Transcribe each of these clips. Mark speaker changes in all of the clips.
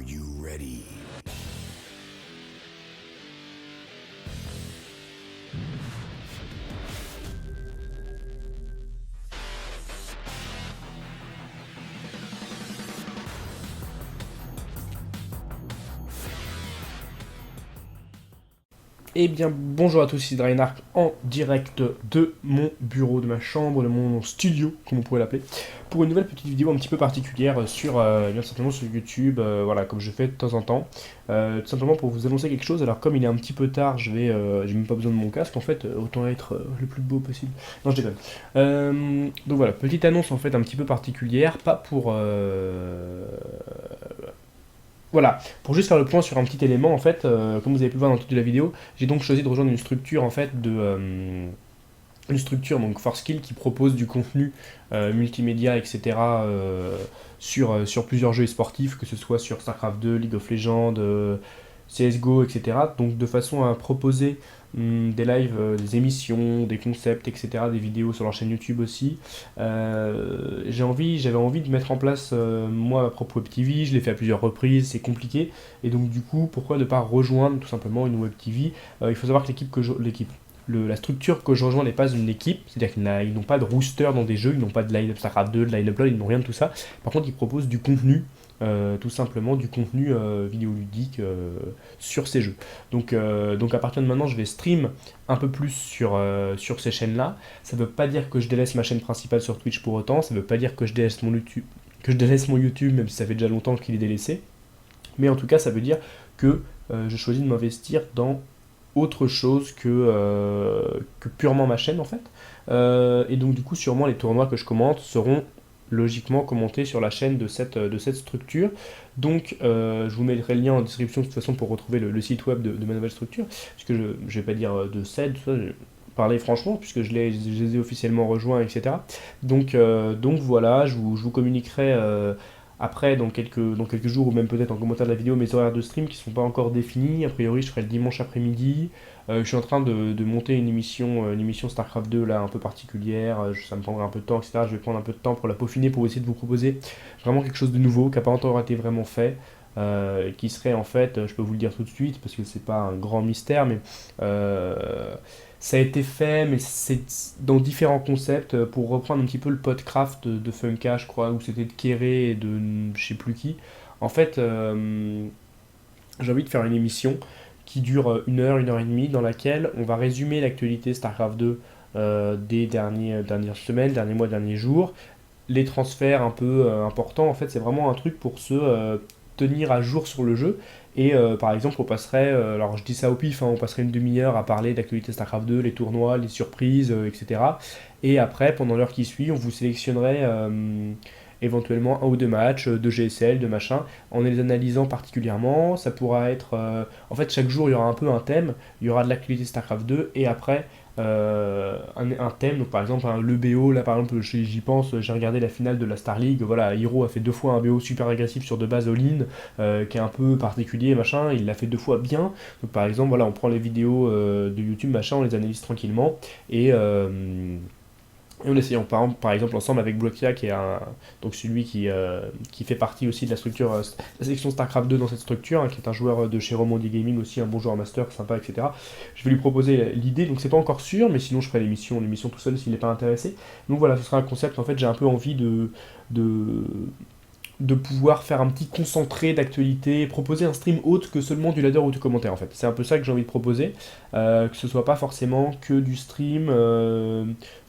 Speaker 1: Are you ready?
Speaker 2: Eh bien, bonjour à tous, ici Draenark en direct de mon bureau, de ma chambre, de mon studio, comme on pourrait l'appeler, pour une nouvelle petite vidéo un petit peu particulière sur, bien simplement sur YouTube, voilà, comme je fais de temps en temps, tout simplement pour vous annoncer quelque chose. Alors comme il est un petit peu tard, j'ai même pas besoin de mon casque, en fait, autant être le plus beau possible. Non, je déconne. Donc voilà, petite annonce en fait un petit peu particulière, pas pour, voilà, pour juste faire le point sur un petit élément, en fait, comme vous avez pu voir dans toute la vidéo, j'ai donc choisi de rejoindre une structure, en fait, une structure, donc ForSkill, qui propose du contenu multimédia, etc., sur plusieurs jeux sportifs, que ce soit sur StarCraft 2, League of Legends, CSGO, etc. Donc de façon à proposer des lives, des émissions, des concepts, etc., des vidéos sur leur chaîne YouTube aussi. J'avais envie de mettre en place moi ma propre web TV, je l'ai fait à plusieurs reprises, c'est compliqué, et donc du coup, pourquoi ne pas rejoindre tout simplement une web TV. Il faut savoir que la structure que je rejoins n'est pas une équipe, c'est-à-dire qu'ils n'ont pas de rooster dans des jeux, ils n'ont pas de line-up StarCraft 2, de line-up LoL, ils n'ont rien de tout ça. Par contre, ils proposent du contenu, tout simplement du contenu vidéoludique sur ces jeux. Donc à partir de maintenant, je vais stream un peu plus sur ces chaînes-là. Ça ne veut pas dire que je délaisse ma chaîne principale sur Twitch pour autant, ça ne veut pas dire que je délaisse mon YouTube, même si ça fait déjà longtemps qu'il est délaissé. Mais en tout cas, ça veut dire que je choisis de m'investir dans autre chose que purement ma chaîne en fait. Et donc du coup, sûrement les tournois que je commente seront logiquement commentés sur la chaîne de cette structure. Donc je vous mettrai le lien en description de toute façon pour retrouver le site web de ma nouvelle structure, puisque je ne vais pas dire de cède, tout ça, je vais parler franchement, puisque je les ai officiellement rejoints, etc. Donc voilà, je vous communiquerai après, dans quelques jours, ou même peut-être en commentaire de la vidéo, mes horaires de stream qui ne sont pas encore définis. A priori, je ferai le dimanche après-midi. Je suis en train de monter une émission StarCraft 2 là, un peu particulière. Ça me prendra un peu de temps, etc. Je vais prendre un peu de temps pour la peaufiner, pour essayer de vous proposer vraiment quelque chose de nouveau, qui n'a pas encore été vraiment fait. Qui serait en fait, je peux vous le dire tout de suite, parce que c'est pas un grand mystère, mais ça a été fait, mais c'est dans différents concepts, pour reprendre un petit peu le podcraft de Funka, je crois, où c'était de Kéré et de je sais plus qui. En fait, j'ai envie de faire une émission qui dure 1 heure et demie, dans laquelle on va résumer l'actualité StarCraft 2 des dernières semaines, derniers mois, derniers jours, les transferts un peu importants. En fait, c'est vraiment un truc pour se tenir à jour sur le jeu. Et par exemple, on passerait, alors je dis ça au pif, hein, on passerait une demi-heure à parler d'actualité StarCraft 2, les tournois, les surprises, etc. Et après, pendant l'heure qui suit, on vous sélectionnerait éventuellement un ou deux matchs de GSL, de machin, en les analysant particulièrement. Ça pourra être. En fait, chaque jour, il y aura un peu un thème. Il y aura de l'actualité StarCraft 2, et après, un thème. Donc, par exemple, le BO, là, par exemple, j'y pense, j'ai regardé la finale de la Star League. Voilà, Hero a fait deux fois un BO super agressif sur de base all-in, qui est un peu particulier, machin. Il l'a fait deux fois bien. Donc, par exemple, voilà, on prend les vidéos de YouTube, machin, on les analyse tranquillement. Et on essaye, par exemple, ensemble avec Blokia, donc celui qui fait partie aussi de la structure, la section StarCraft 2 dans cette structure, hein, qui est un joueur de chez Romondi Gaming aussi, un bon joueur master, sympa, etc. Je vais lui proposer l'idée, donc c'est pas encore sûr, mais sinon je ferai l'émission tout seul s'il n'est pas intéressé. Donc voilà, ce sera un concept, en fait, j'ai un peu envie de, de pouvoir faire un petit concentré d'actualité, proposer un stream autre que seulement du ladder ou du commentaire en fait. C'est un peu ça que j'ai envie de proposer, que ce soit pas forcément que du stream,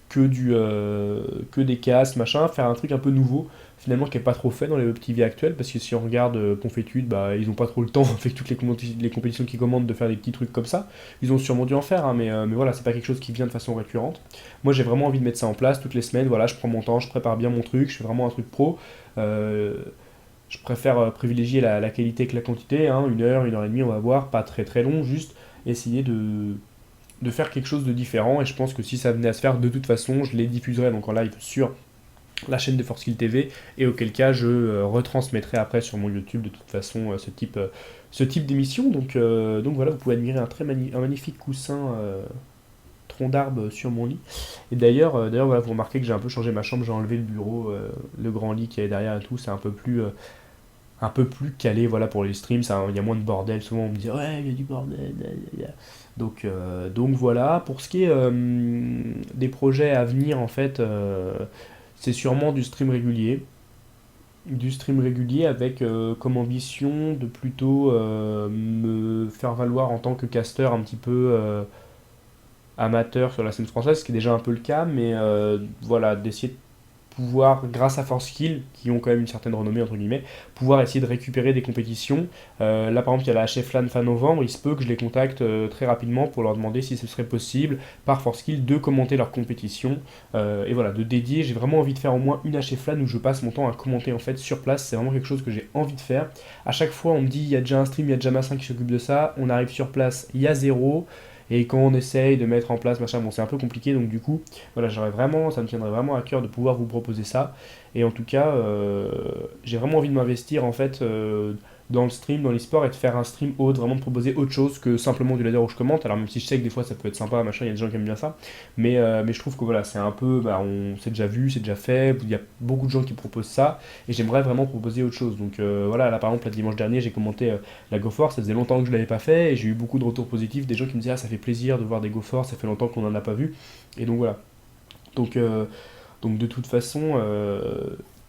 Speaker 2: que des casts, machin, faire un truc un peu nouveau, finalement qui est pas trop fait dans les web TV actuelles, parce que si on regarde Confétude, bah ils ont pas trop le temps avec toutes les compétitions qu'ils commandent de faire des petits trucs comme ça. Ils ont sûrement dû en faire, hein, mais voilà, c'est pas quelque chose qui vient de façon récurrente. Moi j'ai vraiment envie de mettre ça en place toutes les semaines, voilà, je prends mon temps, je prépare bien mon truc, je fais vraiment un truc pro. Euh, je préfère privilégier la qualité que la quantité, hein, 1 heure et demie, on va voir, pas très très long, juste essayer de faire quelque chose de différent. Et je pense que si ça venait à se faire, de toute façon, je les diffuserai donc en live sur la chaîne de ForSkill TV, et auquel cas je retransmettrai après sur mon YouTube de toute façon ce type d'émission. Donc voilà, vous pouvez admirer un magnifique coussin tronc d'arbre sur mon lit. Et d'ailleurs voilà, vous remarquez que j'ai un peu changé ma chambre, j'ai enlevé le bureau, le grand lit qui est derrière et tout, c'est un peu plus calé voilà, pour les streams, il y a moins de bordel, souvent on me dit ouais il y a du bordel, donc voilà, pour ce qui est des projets à venir en fait, c'est sûrement du stream régulier avec comme ambition de plutôt me faire valoir en tant que caster un petit peu amateur sur la scène française, ce qui est déjà un peu le cas, mais voilà, d'essayer de pouvoir, grâce à Forcekill, qui ont quand même une certaine renommée, entre guillemets, pouvoir essayer de récupérer des compétitions. Là, par exemple, il y a la HF LAN fin novembre, il se peut que je les contacte très rapidement pour leur demander si ce serait possible, par Forcekill, de commenter leur compétition. Et voilà, de dédier, j'ai vraiment envie de faire au moins une HF LAN où je passe mon temps à commenter en fait sur place, c'est vraiment quelque chose que j'ai envie de faire. À chaque fois, on me dit, il y a déjà un stream, il y a déjà Massin qui s'occupe de ça, on arrive sur place, il y a zéro. Et quand on essaye de mettre en place machin, bon c'est un peu compliqué donc du coup voilà ça me tiendrait vraiment à cœur de pouvoir vous proposer ça. Et en tout cas j'ai vraiment envie de m'investir en fait dans le stream, dans l'e-sport et de faire un stream autre, vraiment de proposer autre chose que simplement du ladder où je commente. Alors même si je sais que des fois ça peut être sympa, machin, il y a des gens qui aiment bien ça, mais je trouve que voilà c'est un peu, on s'est déjà vu, c'est déjà fait, il y a beaucoup de gens qui proposent ça et j'aimerais vraiment proposer autre chose. Donc voilà, là par exemple le dimanche dernier j'ai commenté la GoForce, ça faisait longtemps que je l'avais pas fait et j'ai eu beaucoup de retours positifs, des gens qui me disaient ah ça fait plaisir de voir des GoForce, ça fait longtemps qu'on en a pas vu. Et donc voilà. Donc, donc de toute façon,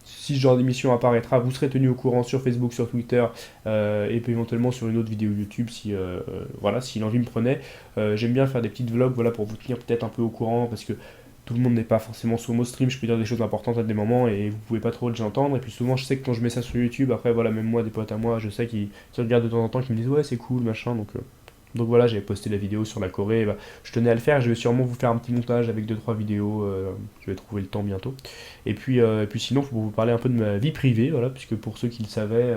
Speaker 2: si ce genre d'émission apparaîtra, vous serez tenu au courant sur Facebook, sur Twitter et puis éventuellement sur une autre vidéo YouTube si voilà, si l'envie me prenait. J'aime bien faire des petites vlogs voilà, pour vous tenir peut-être un peu au courant parce que tout le monde n'est pas forcément sous mon stream, je peux dire des choses importantes à des moments et vous pouvez pas trop les entendre. Et puis souvent, je sais que quand je mets ça sur YouTube, après, voilà, même moi, des potes à moi, je sais qui regardent de temps en temps, qui me disent ouais, c'est cool, machin. Donc voilà, j'avais posté la vidéo sur la Corée, bah, je tenais à le faire, je vais sûrement vous faire un petit montage avec deux trois vidéos, je vais trouver le temps bientôt. Et puis sinon, pour vous parler un peu de ma vie privée, voilà, puisque pour ceux qui le savaient,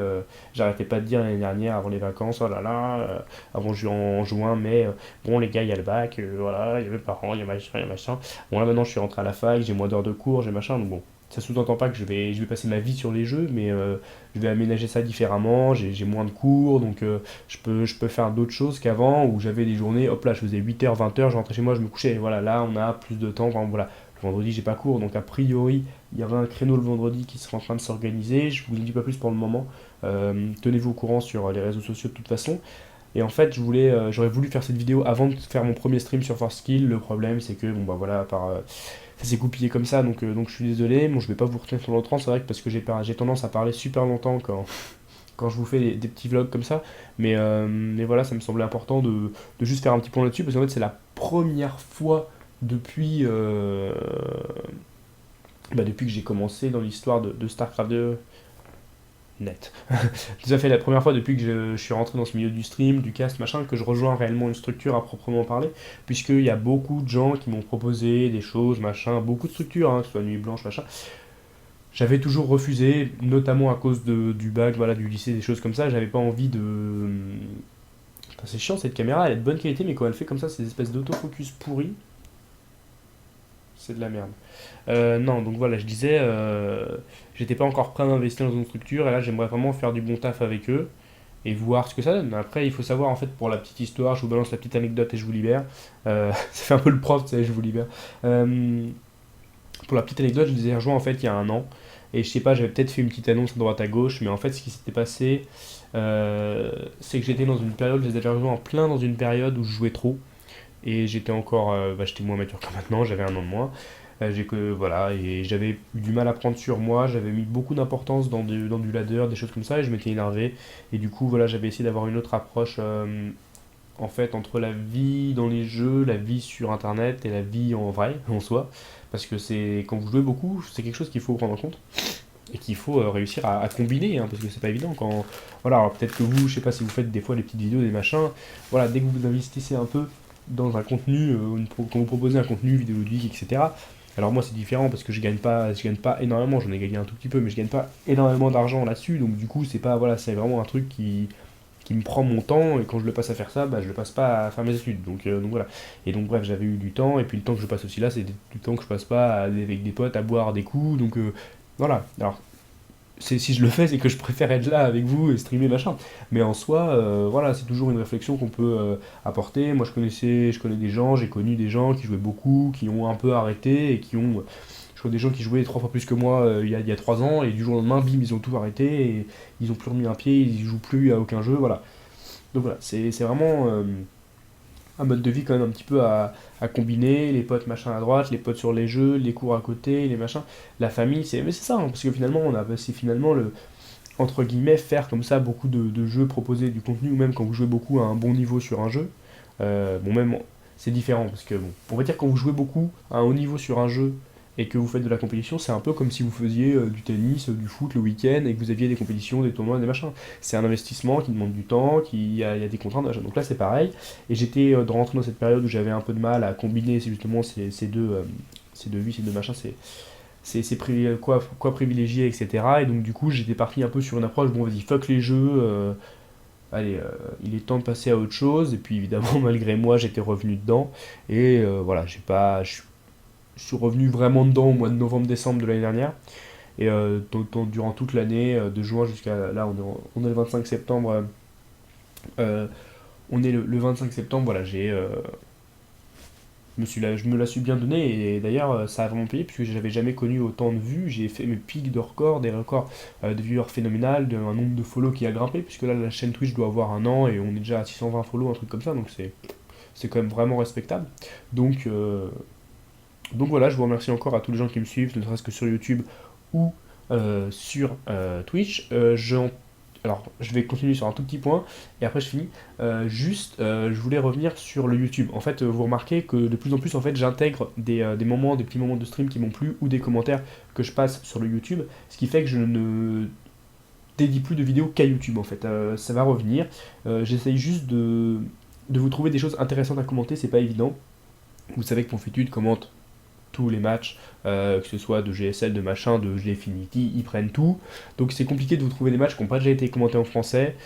Speaker 2: j'arrêtais pas de dire l'année dernière, avant les vacances, oh là là, avant en juin, mai, bon les gars, il y a le bac, voilà, il y a mes parents, il y a machin, il y a machin. Bon là maintenant je suis rentré à la fac, j'ai moins d'heures de cours, j'ai machin, donc bon. Ça sous-entend pas que je vais passer ma vie sur les jeux, mais je vais aménager ça différemment, j'ai moins de cours, donc je peux faire d'autres choses qu'avant où j'avais des journées, hop là, je faisais 8h, 20h, je rentrais chez moi, je me couchais. Et voilà, là, on a plus de temps. Par exemple, voilà, le vendredi, j'ai pas cours, donc a priori, il y avait un créneau le vendredi qui serait en train de s'organiser. Je vous en dis pas plus pour le moment. Tenez-vous au courant sur les réseaux sociaux de toute façon. Et en fait, j'aurais voulu faire cette vidéo avant de faire mon premier stream sur Forcekill. Le problème, c'est que, bon, bah voilà, ça s'est goupillé comme ça, donc je suis désolé. Bon, je vais pas vous retenir sur l'autre, c'est vrai que parce que j'ai tendance à parler super longtemps quand je vous fais des petits vlogs comme ça. Mais voilà, ça me semblait important de juste faire un petit point là-dessus, parce qu'en fait, c'est la première fois depuis que j'ai commencé dans l'histoire de StarCraft 2 net. Tout à fait la première fois depuis que je suis rentré dans ce milieu du stream, du cast, machin, que je rejoins réellement une structure à proprement parler, puisqu'il y a beaucoup de gens qui m'ont proposé des choses, machin, beaucoup de structures, que ce soit Nuit Blanche, machin. J'avais toujours refusé, notamment à cause du bac, voilà, du lycée, des choses comme ça. J'avais pas envie de. Putain, c'est chiant cette caméra, elle est de bonne qualité, mais quand elle fait comme ça, ces espèces d'autofocus pourris, c'est de la merde. Non, donc voilà, je disais, j'étais pas encore prêt à investir dans une structure, et là j'aimerais vraiment faire du bon taf avec eux et voir ce que ça donne. Après, il faut savoir, en fait, pour la petite histoire, je vous balance la petite anecdote et je vous libère. Ça fait un peu le prof, tu sais, je vous libère. Pour la petite anecdote, je les ai rejoints en fait il y a un an. Et je sais pas, j'avais peut-être fait une petite annonce à droite à gauche, mais en fait, ce qui s'était passé, c'est que j'étais dans une période, je les avais rejoints en plein dans une période où je jouais trop. Et j'étais encore, j'étais moins mature que maintenant, j'avais un an de moins. Voilà, et j'avais eu du mal à prendre sur moi, j'avais mis beaucoup d'importance dans du ladder, des choses comme ça, et je m'étais énervé. Et du coup, voilà, j'avais essayé d'avoir une autre approche en fait entre la vie dans les jeux, la vie sur internet et la vie en vrai, en soi. Parce que quand vous jouez beaucoup, c'est quelque chose qu'il faut prendre en compte et qu'il faut réussir à combiner, parce que c'est pas évident voilà, alors peut-être que vous, je sais pas si vous faites des fois des petites vidéos, des machins, voilà, dès que vous investissez un peu dans un contenu, quand vous proposez un contenu vidéoludique, etc. Alors moi c'est différent parce que je gagne pas énormément, j'en ai gagné un tout petit peu, mais je gagne pas énormément d'argent là-dessus, donc du coup c'est pas, voilà, c'est vraiment un truc qui me prend mon temps, et quand je le passe à faire ça, je le passe pas à faire mes études. Donc voilà. Et donc bref, j'avais eu du temps, et puis le temps que je passe aussi là, c'est du temps que je passe pas avec des potes à boire des coups, donc voilà. Alors, si je le fais, c'est que je préfère être là avec vous et streamer machin. Mais en soi, voilà, c'est toujours une réflexion qu'on peut apporter. Moi je connais des gens, j'ai connu des gens qui jouaient beaucoup, qui ont un peu arrêté, et qui ont vois des gens qui jouaient 3 fois plus que moi il y a 3 ans, et du jour au lendemain, bim, ils ont tout arrêté, et ils ont plus remis un pied, ils jouent plus à aucun jeu, voilà. Donc voilà, c'est vraiment un mode de vie quand même un petit peu à combiner, les potes machin à droite, les potes sur les jeux, les cours à côté, les machins, la famille, mais c'est ça, hein, parce que finalement, c'est finalement entre guillemets, faire comme ça beaucoup de jeux, proposer du contenu, ou même quand vous jouez beaucoup à un bon niveau sur un jeu, bon même c'est différent, parce que bon, on va dire quand vous jouez beaucoup à un haut niveau sur un jeu, et que vous faites de la compétition, c'est un peu comme si vous faisiez du tennis, du foot le week-end, et que vous aviez des compétitions, des tournois, des machins. C'est un investissement qui demande du temps, il y a des contraintes, machin. Donc là c'est pareil, et j'étais de rentrer dans cette période où j'avais un peu de mal à combiner justement ces deux vies, ces deux machins, quoi privilégier, etc. Et donc du coup j'étais parti un peu sur une approche, bon vas-y, fuck les jeux, allez, il est temps de passer à autre chose. Et puis évidemment, malgré moi, j'étais revenu dedans. Et voilà, je suis revenu vraiment dedans au mois de novembre-décembre de l'année dernière. Et durant toute l'année, de juin jusqu'à là, on est le 25 septembre. Euh, on est le 25 septembre, voilà, je me la suis bien donné, et d'ailleurs ça a vraiment payé puisque j'avais jamais connu autant de vues. J'ai fait mes pics de records, des records de viewers phénoménal, un nombre de follow qui a grimpé, puisque là la chaîne Twitch doit avoir un an et on est déjà à 620 follow, un truc comme ça, donc c'est quand même vraiment respectable. Donc, euh, donc voilà, je vous remercie encore à tous les gens qui me suivent, ne serait-ce que sur YouTube ou sur Twitch. Alors, je vais continuer sur un tout petit point et après je finis. Je voulais revenir sur le YouTube. En fait, vous remarquez que de plus en plus, en fait, j'intègre des petits moments de stream qui m'ont plu, ou des commentaires que je passe sur le YouTube, ce qui fait que je ne dédie plus de vidéos qu'à YouTube. En fait, ça va revenir. J'essaye juste de vous trouver des choses intéressantes à commenter. C'est pas évident. Vous savez que Ponfitude commente tous les matchs, que ce soit de GSL, de machin, de Gfinity, ils prennent tout. Donc c'est compliqué de vous trouver des matchs qui n'ont pas déjà été commentés en français.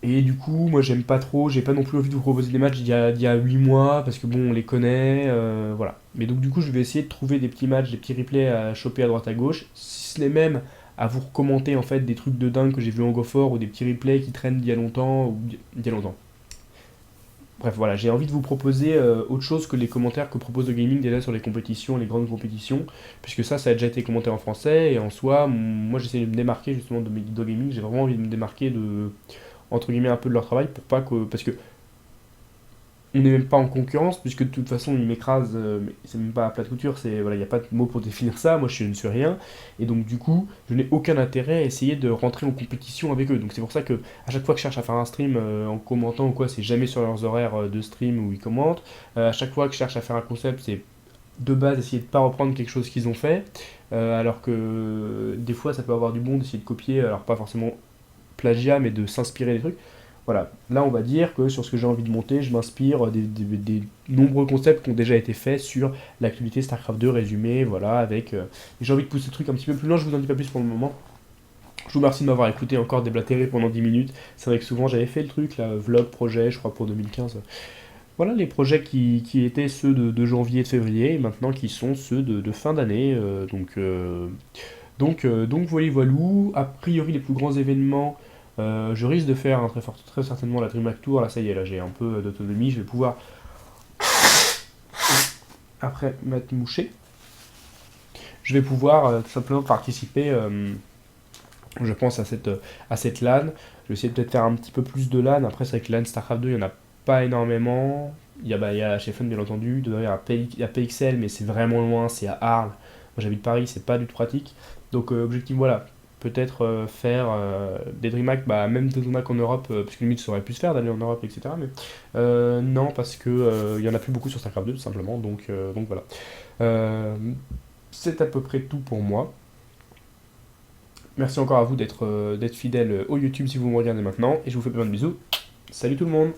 Speaker 2: Et du coup, moi j'aime pas trop, j'ai pas non plus envie de vous proposer des matchs d'il y a 8 mois, parce que bon, on les connaît, voilà. Mais donc du coup, je vais essayer de trouver des petits matchs, des petits replays à choper à droite à gauche, si ce n'est même à vous recommander en fait des trucs de dingue que j'ai vu en GoFort, ou des petits replays qui traînent d'il y a longtemps, ou d'il y a longtemps. Bref, voilà, j'ai envie de vous proposer autre chose que les commentaires que propose le gaming déjà sur les compétitions, les grandes compétitions, puisque ça a déjà été commenté en français, et en soi, moi j'essaie de me démarquer justement de mes guides gaming, j'ai vraiment envie de me démarquer entre guillemets, un peu de leur travail, pour pas que, parce que on n'est même pas en concurrence, puisque de toute façon ils m'écrasent, mais c'est même pas à plat de couture, voilà, il n'y a pas de mots pour définir ça, moi je ne suis rien, et donc du coup, je n'ai aucun intérêt à essayer de rentrer en compétition avec eux. Donc c'est pour ça que à chaque fois que je cherche à faire un stream en commentant ou quoi, c'est jamais sur leurs horaires de stream où ils commentent. À chaque fois que je cherche à faire un concept, c'est de base essayer de pas reprendre quelque chose qu'ils ont fait, alors que des fois ça peut avoir du bon d'essayer de copier, alors pas forcément plagiat, mais de s'inspirer des trucs. Voilà, là on va dire que sur ce que j'ai envie de monter, je m'inspire des nombreux concepts qui ont déjà été faits sur l'actualité StarCraft 2 résumé, voilà, et j'ai envie de pousser le truc un petit peu plus loin, je vous en dis pas plus pour le moment. Je vous remercie de m'avoir écouté encore déblatérer pendant 10 minutes. C'est vrai que souvent j'avais fait le truc, là, vlog, projet, je crois pour 2015. Voilà les projets qui étaient ceux de janvier et de février, et maintenant qui sont ceux de fin d'année. Donc voilà, voilou. A priori, les plus grands événements, je risque de faire très certainement la DreamHack Tour. Là, ça y est, là j'ai un peu d'autonomie. Je vais pouvoir, après m'être mouché, je vais pouvoir tout simplement participer, je pense, à cette LAN. Je vais essayer de peut-être faire un petit peu plus de LAN. Après, c'est vrai que LAN StarCraft 2, il n'y en a pas énormément. Il y a chez Fun, bien entendu. Il y a PXL, mais c'est vraiment loin, c'est à Arles. Moi, j'habite Paris, c'est pas du tout pratique. Donc, objectif, voilà. Peut-être faire des DreamHack, bah, même des DreamHack en Europe, parce que limite, ça aurait pu se faire d'aller en Europe, etc. Mais non, parce que il y en a plus beaucoup sur StarCraft 2, tout simplement. Donc voilà. Euh, c'est à peu près tout pour moi. Merci encore à vous d'être fidèle au YouTube si vous me regardez maintenant. Et je vous fais plein de bisous. Salut tout le monde!